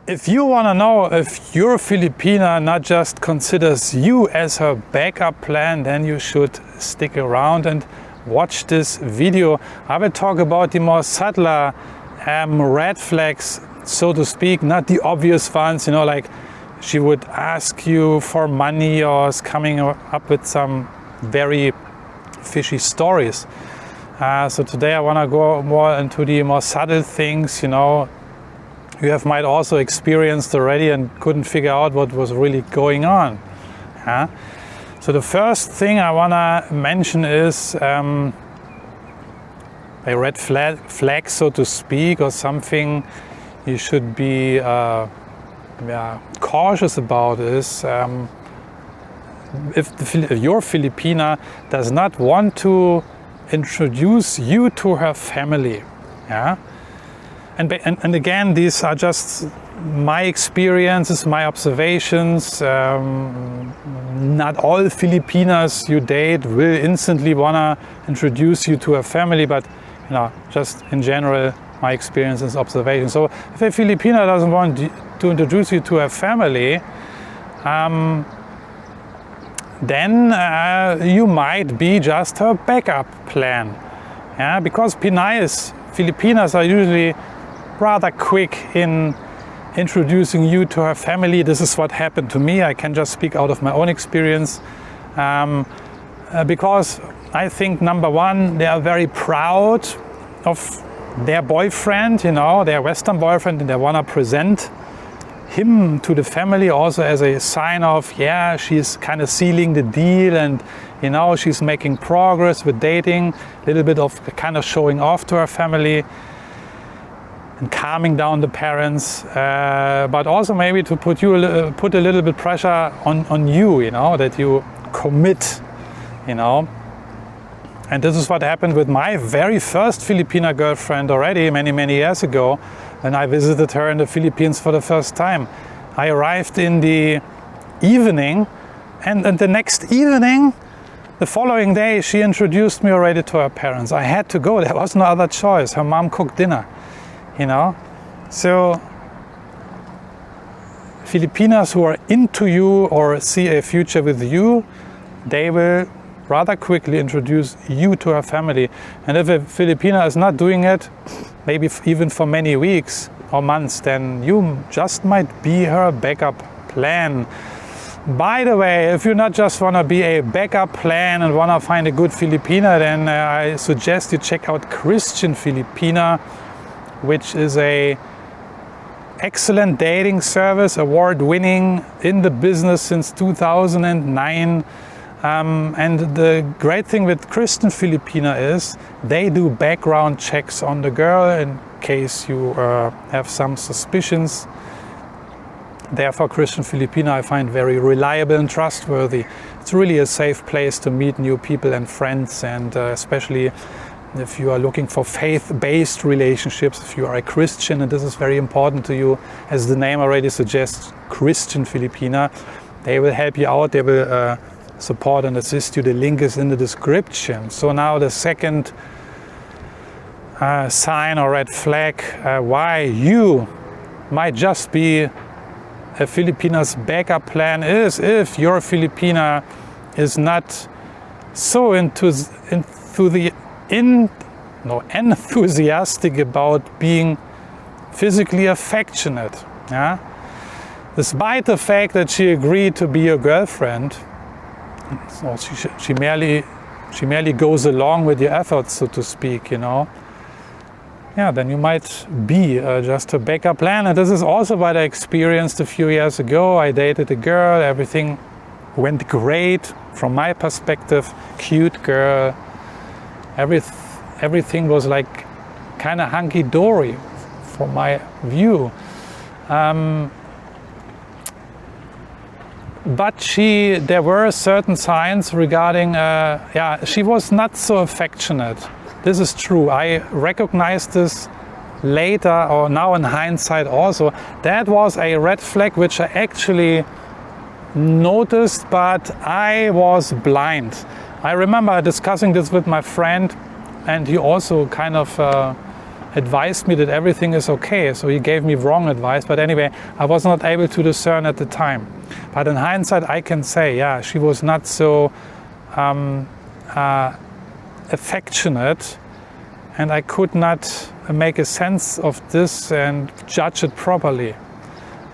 If you want to know if your Filipina not just considers you as her backup plan, then you should stick around and watch this video. I will talk about the more subtler red flags, so to speak, not the obvious ones, you know, like she would ask you for money or is coming up with some very fishy stories. So today I want to go more into the more subtle things, you know, you might also experienced already and couldn't figure out what was really going on. So the first thing I want to mention is a red flag, so to speak, or something you should be cautious about is if your Filipina does not want to introduce you to her family. And again, these are just my experiences, my observations. Not all Filipinas you date will instantly wanna introduce you to a family, but you know, just in general, my experiences, observations. So if a Filipina doesn't want to introduce you to a family, then you might be just her backup plan. Because Filipinas are usually rather quick in introducing you to her family. This is what happened to me. I can just speak out of my own experience. Because I think, number one, they are very proud of their boyfriend, you know, their Western boyfriend, and they want to present him to the family also as a sign of, yeah, she's kind of sealing the deal and, you know, she's making progress with dating, a little bit of kind of showing off to her family and calming down the parents, but also maybe to put a little bit pressure on you, you know, that you commit, you know. And this is what happened with my very first Filipina girlfriend already many years ago when I visited her in the Philippines for the first time. I arrived in the evening, and the next evening, the following day, she introduced me already to her parents. I had to go, there was no other choice. Her mom cooked dinner. You know, so Filipinas who are into you or see a future with you, they will rather quickly introduce you to her family. And if a Filipina is not doing it, maybe even for many weeks or months, then you just might be her backup plan. By the way, if you not just want to be a backup plan and want to find a good Filipina, then I suggest you check out Christian Filipina, which is a excellent dating service, award-winning, in the business since 2009. And the great thing with Christian Filipina is they do background checks on the girl in case you have some suspicions. Therefore, Christian Filipina I find very reliable and trustworthy. It's really a safe place to meet new people and friends, and especially if you are looking for faith-based relationships, if you are a Christian and this is very important to you, as the name already suggests, Christian Filipina, they will help you out, they will support and assist you. The link is in the description. So now the second sign or red flag why you might just be a Filipina's backup plan is if your Filipina is not so enthusiastic about being physically affectionate. Despite the fact that she agreed to be your girlfriend, so she merely goes along with your efforts, so to speak, you know. Then you might be just a backup plan. And this is also what I experienced a few years ago. I dated a girl, everything went great from my perspective, cute girl. Everything was like kind of hunky-dory from my view. But there were certain signs regarding, she was not so affectionate. This is true. I recognized this later, or now in hindsight also. That was a red flag which I actually noticed, but I was blind. I remember discussing this with my friend, and he also kind of advised me that everything is okay. So he gave me wrong advice. But anyway, I was not able to discern at the time. But in hindsight, I can say, yeah, she was not so affectionate, and I could not make a sense of this and judge it properly.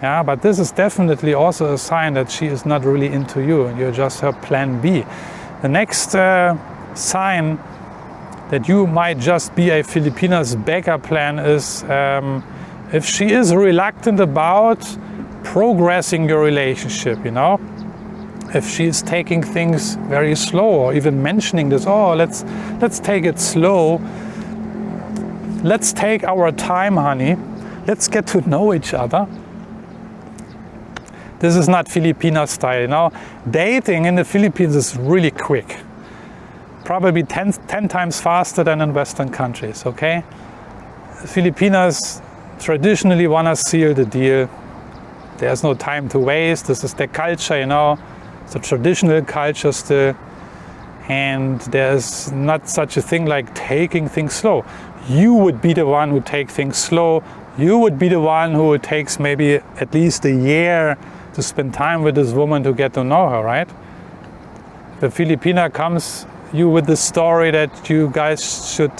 Yeah, but this is definitely also a sign that she is not really into you and you're just her plan B. The next sign that you might just be a Filipina's backup plan is if she is reluctant about progressing your relationship, you know. If she is taking things very slow, or even mentioning this, oh, let's take it slow. Let's take our time, honey. Let's get to know each other. This is not Filipina style, you know. Dating in the Philippines is really quick. Probably 10 times faster than in Western countries, okay? Filipinas traditionally want to seal the deal. There's no time to waste. This is their culture, you know. It's a traditional culture still. And there's not such a thing like taking things slow. You would be the one who takes things slow. You would be the one who takes maybe at least a year to spend time with this woman to get to know her, right? The Filipina comes you with the story that you guys should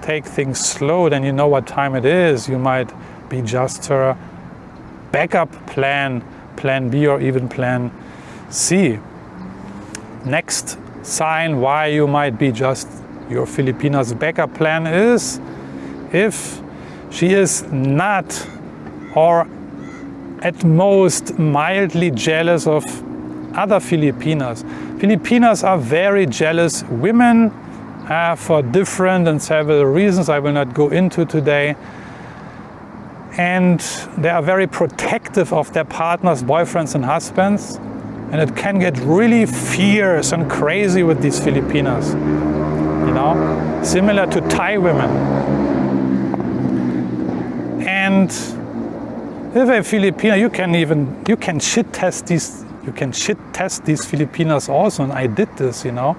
take things slow, then you know what time it is. You might be just her backup plan, plan B or even plan C. Next sign why you might be just your Filipina's backup plan is if she is not, or at most mildly jealous of other Filipinas. Filipinas are very jealous women for different and several reasons I will not go into today. And they are very protective of their partners, boyfriends and husbands. And it can get really fierce and crazy with these Filipinas. You know, similar to Thai women. And if a Filipina, you can shit test these Filipinas also, and I did this, you know.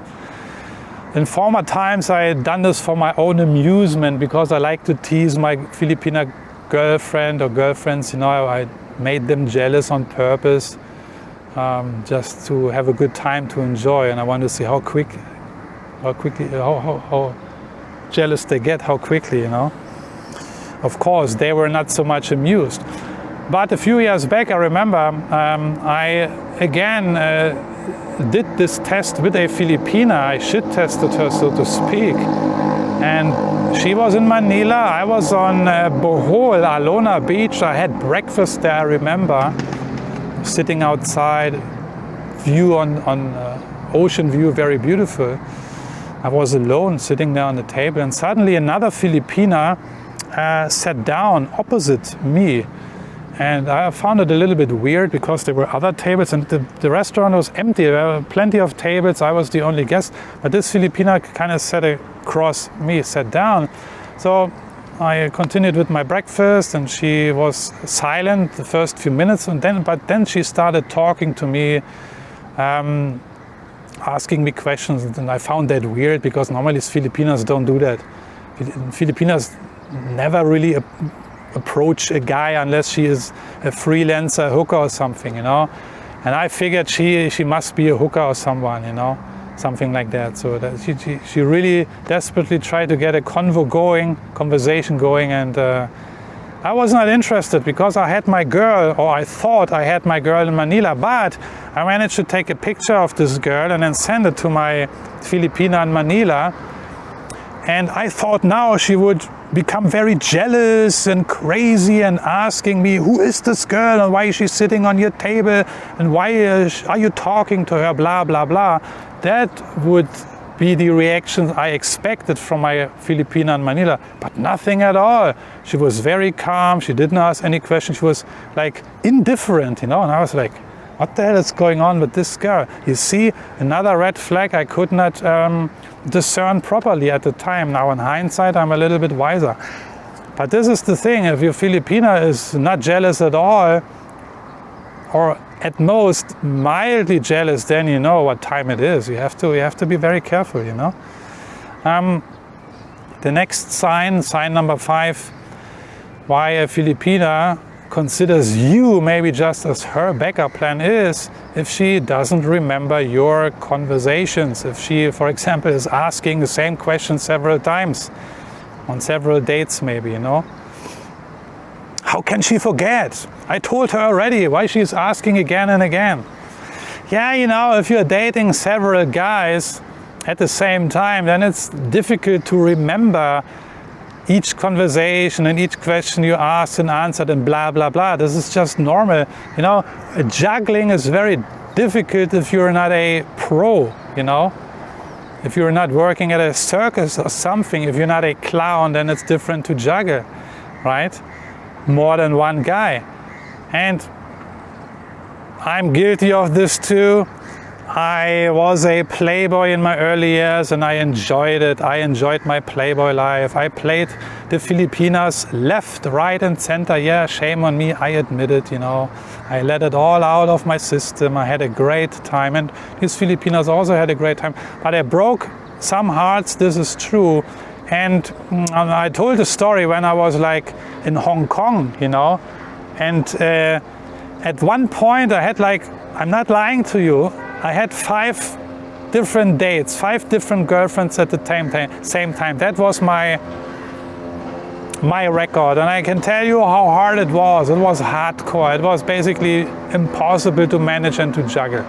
In former times I had done this for my own amusement because I like to tease my Filipina girlfriend or girlfriends, you know. I made them jealous on purpose, just to have a good time to enjoy, and I want to see how jealous they get, how quickly, you know. Of course, they were not so much amused. But a few years back, I remember, I again did this test with a Filipina. I shit tested her, so to speak. And she was in Manila. I was on Bohol, Alona Beach. I had breakfast there, I remember. Sitting outside, view on ocean view, very beautiful. I was alone, sitting there on the table, and suddenly another Filipina sat down opposite me. And I found it a little bit weird because there were other tables and the restaurant was empty. There were plenty of tables. I was the only guest. But this Filipina kind of sat across me, sat down. So I continued with my breakfast and she was silent the first few minutes. But then she started talking to me, asking me questions. And I found that weird because normally Filipinas don't do that. Filipinas never really approach a guy unless she is a freelancer hooker or something, you know. And I figured she must be a hooker or someone, you know, something like that. So that she really desperately tried to get a conversation going, and I was not interested because I had my girl, or I thought I had my girl in Manila, but I managed to take a picture of this girl and then send it to my Filipina in Manila. And I thought now she would become very jealous and crazy and asking me, who is this girl and why is she sitting on your table and why are you talking to her, blah, blah, blah. That would be the reaction I expected from my Filipina in Manila, but nothing at all. She was very calm. She didn't ask any questions. She was like indifferent, you know, and I was like, what the hell is going on with this girl? You see, another red flag I could not discern properly at the time. Now in hindsight, I'm a little bit wiser. But this is the thing, if your Filipina is not jealous at all, or at most mildly jealous, then you know what time it is. You have to be very careful, you know. The next sign number 5, why a Filipina considers you maybe just as her backup plan is if she doesn't remember your conversations. If she, for example, is asking the same question several times on several dates maybe, you know. How can she forget? I told her already, why she's asking again and again. Yeah, you know, if you're dating several guys at the same time, then it's difficult to remember each conversation and each question you asked and answered and blah, blah, blah. This is just normal. You know, juggling is very difficult if you're not a pro, you know. If you're not working at a circus or something, if you're not a clown, then it's different to juggle, right? More than one guy. And I'm guilty of this too. I was a playboy in my early years and I enjoyed it. I enjoyed my playboy life. I played the Filipinas left, right and center. Yeah, shame on me, I admit it, you know. I let it all out of my system. I had a great time and these Filipinas also had a great time. But I broke some hearts, this is true. And I told a story when I was like in Hong Kong, you know. And at one point I had like, I'm not lying to you, I had 5 different dates, 5 different girlfriends at the same time. That was my record, and I can tell you how hard it was. It was hardcore. It was basically impossible to manage and to juggle.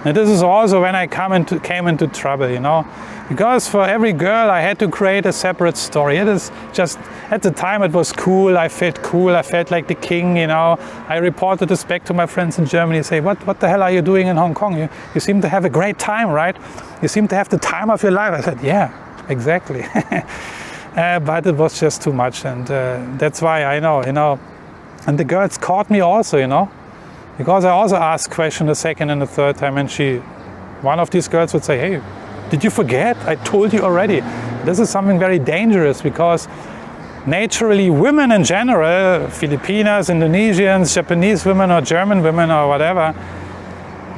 And this is also when I came into trouble, you know, because for every girl I had to create a separate story. It is just, at the time it was cool, I felt like the king, you know. I reported this back to my friends in Germany, say, what the hell are you doing in Hong Kong? You seem to have a great time, right? You seem to have the time of your life. I said, yeah, exactly. But it was just too much, and that's why I know, you know, and the girls caught me also, you know. Because I also asked questions the second and the third time, and one of these girls would say, hey, did you forget? I told you already. This is something very dangerous because naturally women in general, Filipinas, Indonesians, Japanese women or German women or whatever,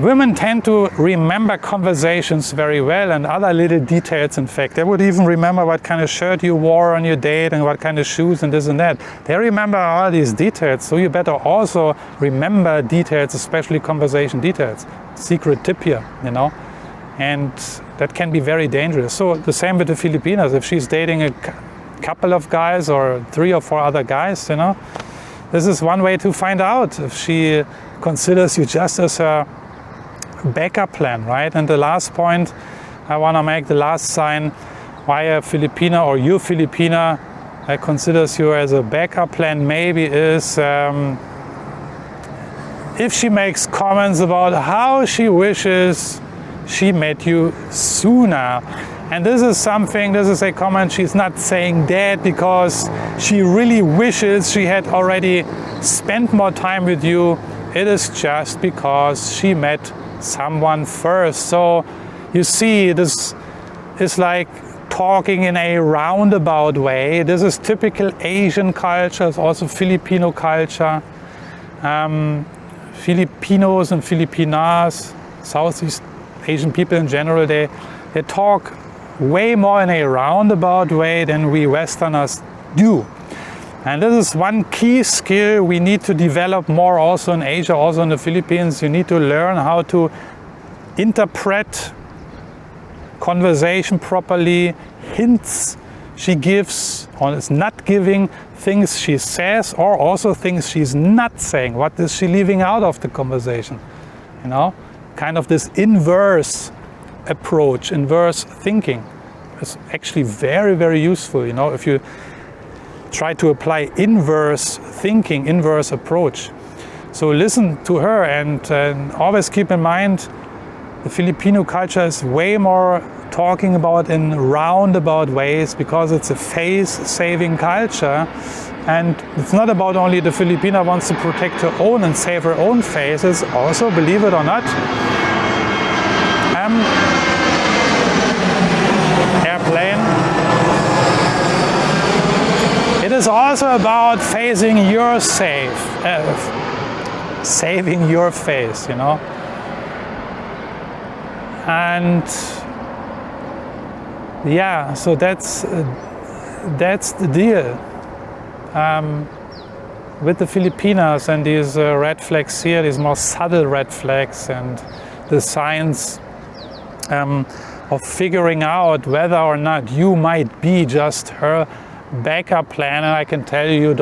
women tend to remember conversations very well and other little details, in fact. They would even remember what kind of shirt you wore on your date and what kind of shoes and this and that. They remember all these details, so you better also remember details, especially conversation details. Secret tip here, you know. And that can be very dangerous. So the same with the Filipinas. If she's dating a couple of guys or 3 or 4 other guys, you know, this is one way to find out if she considers you just as her backup plan, right? And the last point I want to make, the last sign why a Filipina or you Filipina considers you as a backup plan maybe is if she makes comments about how she wishes she met you sooner. And this is a comment she's not saying that because she really wishes she had already spent more time with you. It is just because she met someone first. So you see, this is like talking in a roundabout way. This is typical Asian culture, it's also Filipino culture. Filipinos and Filipinas, Southeast Asian people in general, they talk way more in a roundabout way than we Westerners do. And this is one key skill we need to develop more also in Asia, also in the Philippines. You need to learn how to interpret conversation properly, hints she gives or is not giving, things she says or also things she's not saying. What is she leaving out of the conversation? You know, kind of this inverse approach, inverse thinking is actually very, very useful. You know, if you try to apply inverse thinking, inverse approach. So listen to her and always keep in mind the Filipino culture is way more talking about in roundabout ways because it's a face-saving culture. And it's not about only the Filipina wants to protect her own and save her own face. It's also, believe it or not, airplane. It is also about facing your saving your face, you know. And yeah, so that's that's the deal. With the Filipinas and these red flags here, these more subtle red flags, and the signs of figuring out whether or not you might be just her backup plan. And I can tell you, you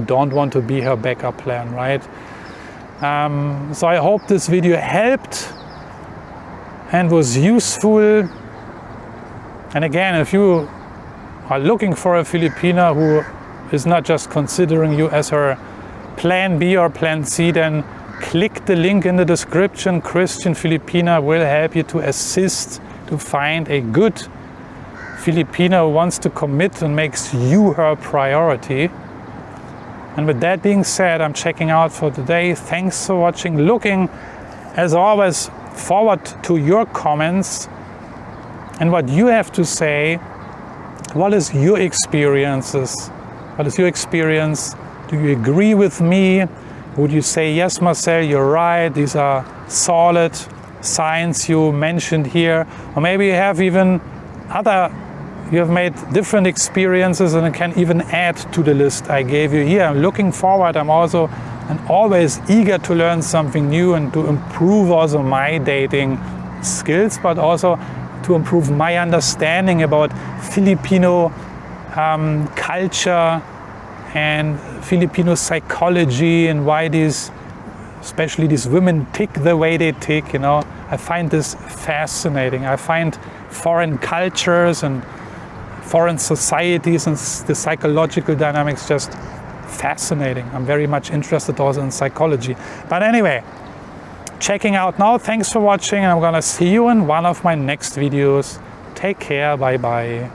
don't want to be her backup plan, right? So I hope this video helped and was useful. And again, if you are looking for a Filipina who is not just considering you as her plan B or plan C, then click the link in the description. Christian Filipina will help you to assist to find a good Filipina who wants to commit and makes you her priority. And with that being said, I'm checking out for today. Thanks for watching. Looking, as always, forward to your comments and what you have to say. What is your experiences? What is your experience? Do you agree with me? Would you say, yes, Marcel, you're right, these are solid signs you mentioned here? Or maybe you have even you have made different experiences and can even add to the list I gave you here. I'm looking forward. I'm also and always eager to learn something new and to improve also my dating skills, but also to improve my understanding about Filipino culture and Filipino psychology, and why especially these women tick the way they tick. You know, I find this fascinating. I find foreign cultures and foreign societies and the psychological dynamics just fascinating. I'm very much interested also in psychology. But anyway, checking out now. Thanks for watching, and I'm gonna see you in one of my next videos. Take care. Bye bye.